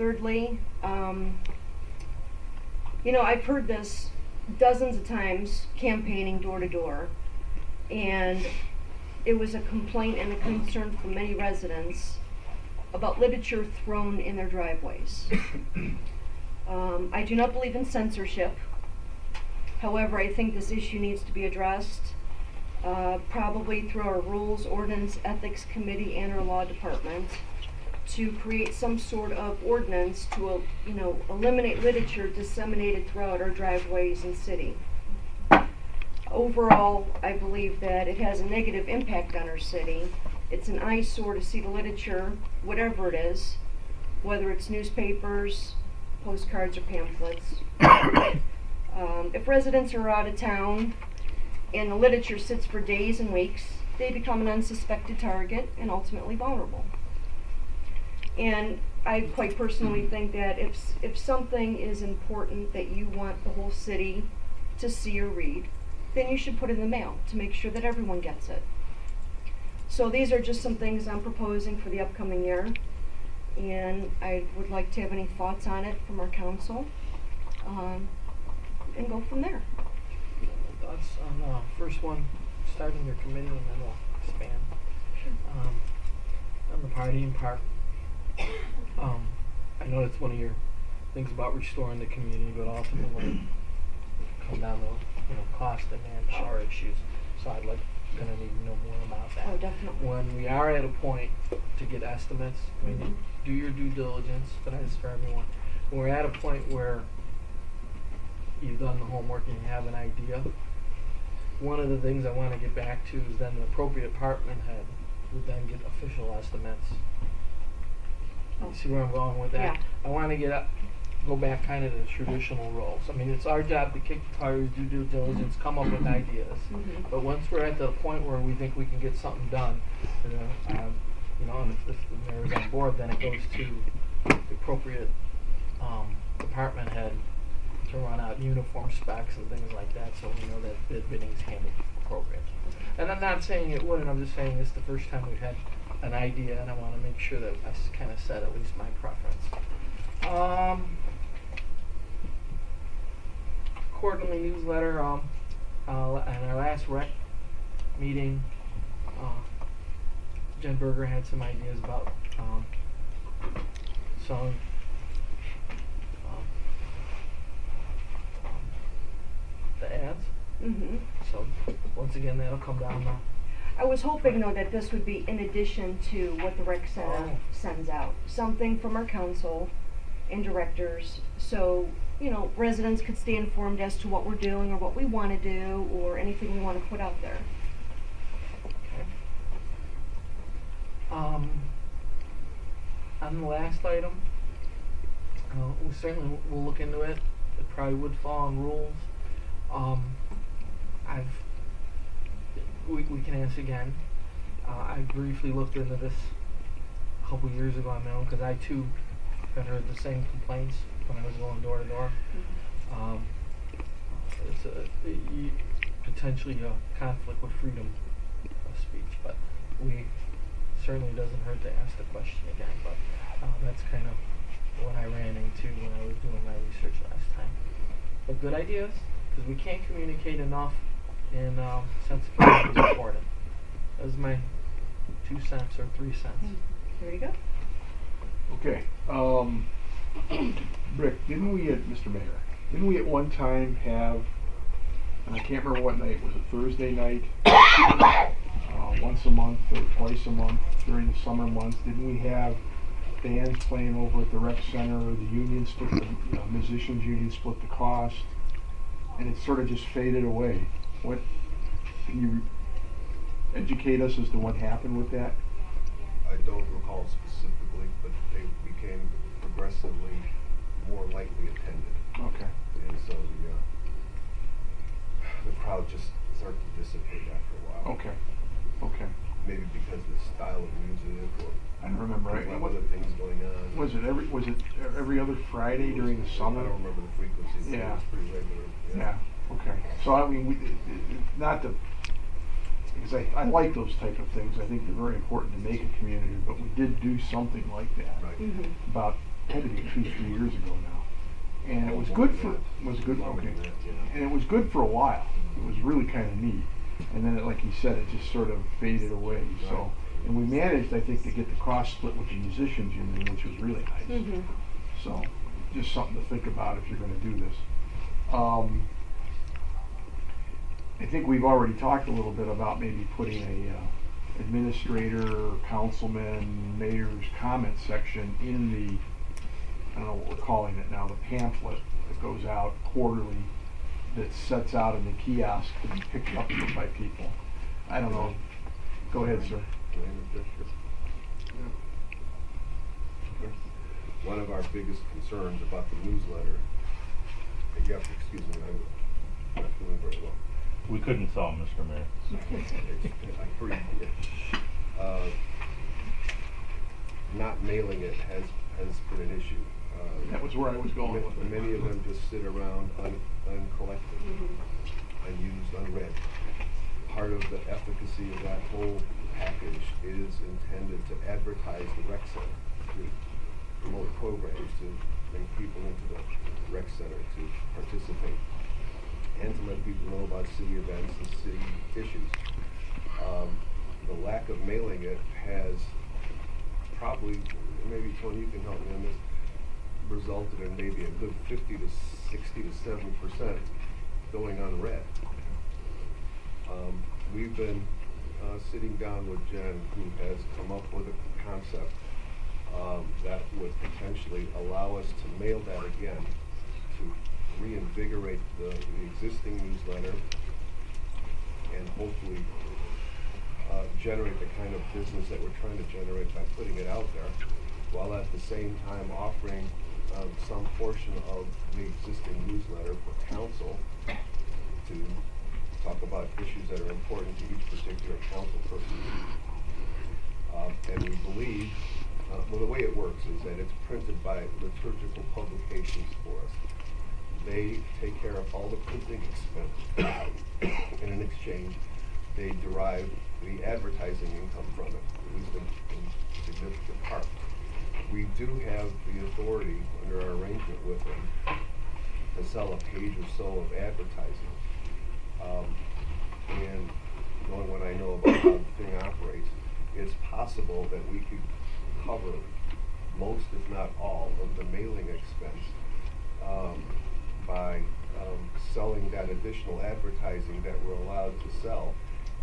Thirdly, I've heard this dozens of times campaigning door to door, and it was a complaint and a concern from many residents about literature thrown in their driveways. I do not believe in censorship. However, I think this issue needs to be addressed, probably through our Rules, Ordinance, Ethics Committee and our Law Department, to create some sort of ordinance to, eliminate literature disseminated throughout our driveways and city. Overall, I believe that it has a negative impact on our city. It's an eyesore to see the literature, whatever it is, whether it's newspapers, postcards, or pamphlets. If residents are out of town and the literature sits for days and weeks, they become an unsuspected target and ultimately vulnerable. And I quite personally think that if something is important that you want the whole city to see or read, then you should put it in the mail to make sure that everyone gets it. So these are just some things I'm proposing for the upcoming year, and I would like to have any thoughts on it from our council, and go from there. Thoughts on the first one, starting your committee, and then we'll expand. Sure. On the partying part, I know that's one of your things about restoring the community, but ultimately come down to cost and manpower issues. So I'd gonna need to know more about that. Oh, definitely. When we are at a point to get estimates, I mean, do your due diligence, but that's for everyone. When we're at a point where you've done the homework and you have an idea, one of the things I want to get back to is then the appropriate department head would then get official estimates. You see where I'm going with that? Yeah. I want to go back kind of to the traditional roles. I mean, it's our job to kick the tires, do due diligence, come up with ideas. Mm-hmm. But once we're at the point where we think we can get something done, and if the mayor's on board, then it goes to the appropriate department head to run out uniform specs and things like that, so we know that bidding is handled appropriately. And I'm not saying it wouldn't, I'm just saying it's the first time we've had an idea, and I want to make sure that I kind of set at least my preference. Quarterly newsletter, in our last rec meeting, Jen Berger had some ideas about some the ads. Mm-hmm. So once again, that'll come down now. I was hoping, though, that this would be in addition to what the rec center sends out. Something from our council and directors, so, residents could stay informed as to what we're doing or what we want to do or anything we want to put out there. Okay. On the last item, we certainly will look into it. It probably would fall on rules. We can ask again. I briefly looked into this a couple years ago on my own because I too had heard the same complaints when I was going door to door. It's potentially a conflict with freedom of speech, but certainly doesn't hurt to ask the question again. But that's kind of what I ran into when I was doing my research last time. But good ideas, because we can't communicate enough, and sense of community is important. That was my 2 cents or 3 cents. There you go. Okay. Rick, Mr. Mayor, didn't we at one time have, and I can't remember what night, was it Thursday night, once a month or twice a month during the summer months, didn't we have bands playing over at the rec center, or the union split, the musicians union split the cost, and it sort of just faded away? What, can you educate us as to what happened with that? I don't recall specifically, but they became progressively more lightly attended. Okay. And so the crowd just started to dissipate after a while. Okay. Okay. Maybe because the style of music, or I don't remember. other things going on. Was it every other Friday during the summer? I don't remember the frequency. Yeah. It was pretty regular. Yeah. Okay. So I mean, not to, because I like those type of things. I think they're very important to make a community. But we did do something like that Right. Mm-hmm. about had to be 2-3 years ago now. And it was good for, okay. And it was good for a while. It was really kind of neat. And then, like he said, it just sort of faded away. So, and we managed, I think, to get the cost split with the musicians union, which was really nice. Mhm. So, just something to think about if you're going to do this. I think we've already talked a little bit about maybe putting a administrator, councilman, mayor's comment section in the, I don't know what we're calling it now, the pamphlet that goes out quarterly, that sets out in the kiosk to be picked up by people. I don't know. Go ahead, sir. One of our biggest concerns about the newsletter, and you have to excuse me, I'm not feeling very well. We couldn't tell, Mr. Mayor. I'm pretty, not mailing it has been an issue. That was where I was going with it. Many of them just sit around uncollected, unused, unread. Part of the efficacy of that whole package is intended to advertise the rec center, to promote programs, to bring people into the rec center to participate, and to let people know about city events and city issues. The lack of mailing it has probably, maybe Tony, you can help me on this, resulted in maybe a good 50 to 60 to 70% going unread. We've been sitting down with Jen, who has come up with a concept that would potentially allow us to mail that again, to reinvigorate the existing newsletter and hopefully generate the kind of business that we're trying to generate by putting it out there, while at the same time offering some portion of the existing newsletter for council to talk about issues that are important to each particular council person. And we believe, well, the way it works is that it's printed by liturgical publications for us. They take care of all the printing expense, and in exchange, they derive the advertising income from it, at least in significant part. We do have the authority under our arrangement with them to sell a page or so of advertising. And knowing what I know about how the thing operates, it's possible that we could cover most, if not all, of the mailing expense by selling that additional advertising that we're allowed to sell,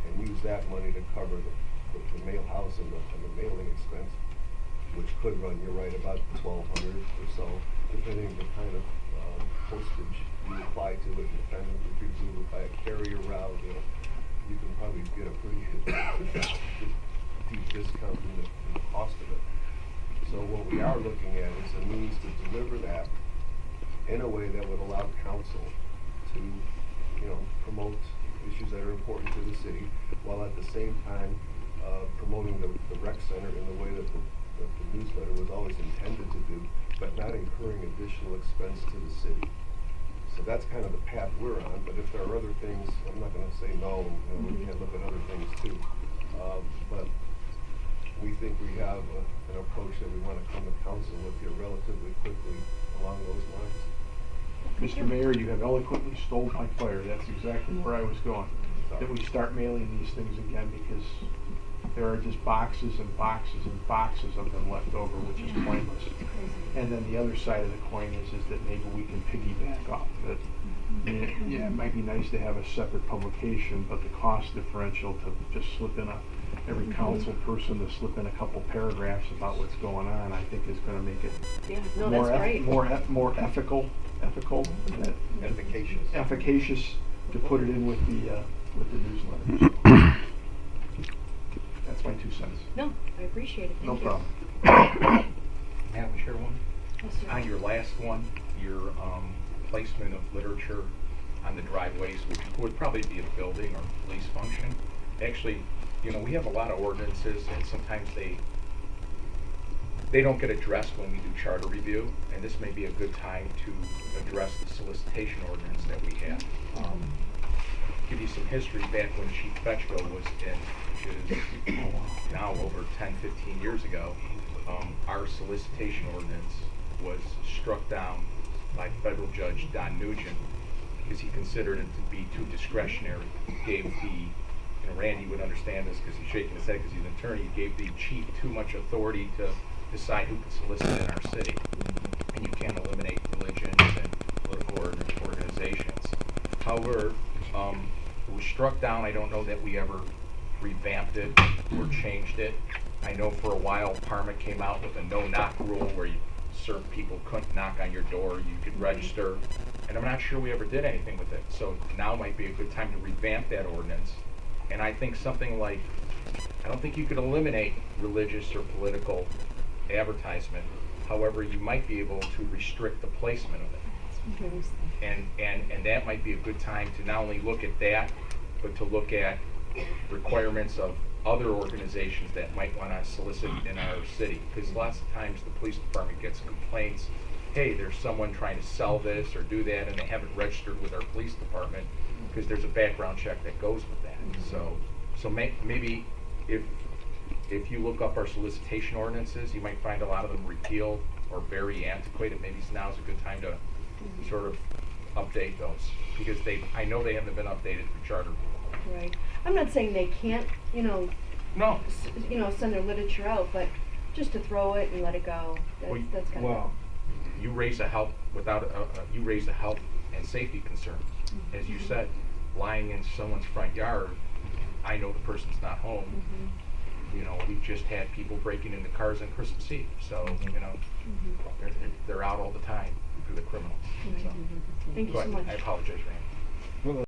and use that money to cover the mail house and the mailing expense, which could run, you're right, about $1,200 or so, depending on the kind of postage you apply to it, depending if you do it by a carrier route, you can probably get a pretty deep discount in the cost of it. So what we are looking at is a means to deliver that in a way that would allow council to, promote issues that are important to the city, while at the same time promoting the rec center in the way that the newsletter was always intended to do, but not incurring additional expense to the city. So that's kind of the path we're on, but if there are other things, I'm not going to say no, we can't look at other things too. But we think we have an approach that we want to come to council with here relatively quickly along those lines. Mr. Mayor, you have eloquently stole my fire. That's exactly where I was going. That we start mailing these things again, because there are just boxes and boxes and boxes of them left over, which is pointless. And then the other side of the coin is that maybe we can piggyback off of it. Yeah, it might be nice to have a separate publication, but the cost differential to just slip in every council person to slip in a couple paragraphs about what's going on, I think is going to make it more ethical, efficacious to put it in with the newsletter. That's my 2 cents. No, I appreciate it. No Thank you. problem. Madam Chairwoman, Yes, sir. on your last one, your placement of literature on the driveways, which would probably be a building or police function. Actually, we have a lot of ordinances, and sometimes they don't get addressed when we do charter review, and this may be a good time to address the solicitation ordinance that we have. Give you some history back when Chief Fetchko was in, which is now over 10, 15 years ago. Our solicitation ordinance was struck down by federal judge Don Nugent because he considered it to be too discretionary. Gave the, and Randy would understand this because he's shaking his head because he's an attorney, he gave the chief too much authority to decide who could solicit in our city. And you can't eliminate religions and political organizations. However, it was struck down. I don't know that we ever revamped it or changed it. I know for a while Parma came out with a no-knock rule where certain people couldn't knock on your door, you could register, and I'm not sure we ever did anything with it. So now might be a good time to revamp that ordinance. And I think something like, I don't think you could eliminate religious or political advertisement. However, you might be able to restrict the placement of it. And that might be a good time to not only look at that, but to look at requirements of other organizations that might want to solicit in our city. Because lots of times the police department gets complaints, hey, there's someone trying to sell this or do that, and they haven't registered with our police department because there's a background check that goes with that. So maybe if you look up our solicitation ordinances, you might find a lot of them repealed or very antiquated. Maybe now's a good time to sort of update those, because I know they haven't been updated for charter. Right. I'm not saying they can't, No. Send their literature out, but just to throw it and let it go. That's kind Well, You raise a health you raise a health and safety concern. As you said, lying in someone's front yard, I know the person's not home. We've just had people breaking into cars on Christmas Eve, so they're out all the time for the criminals. So, Thank you go so ahead. much. I apologize, Randy.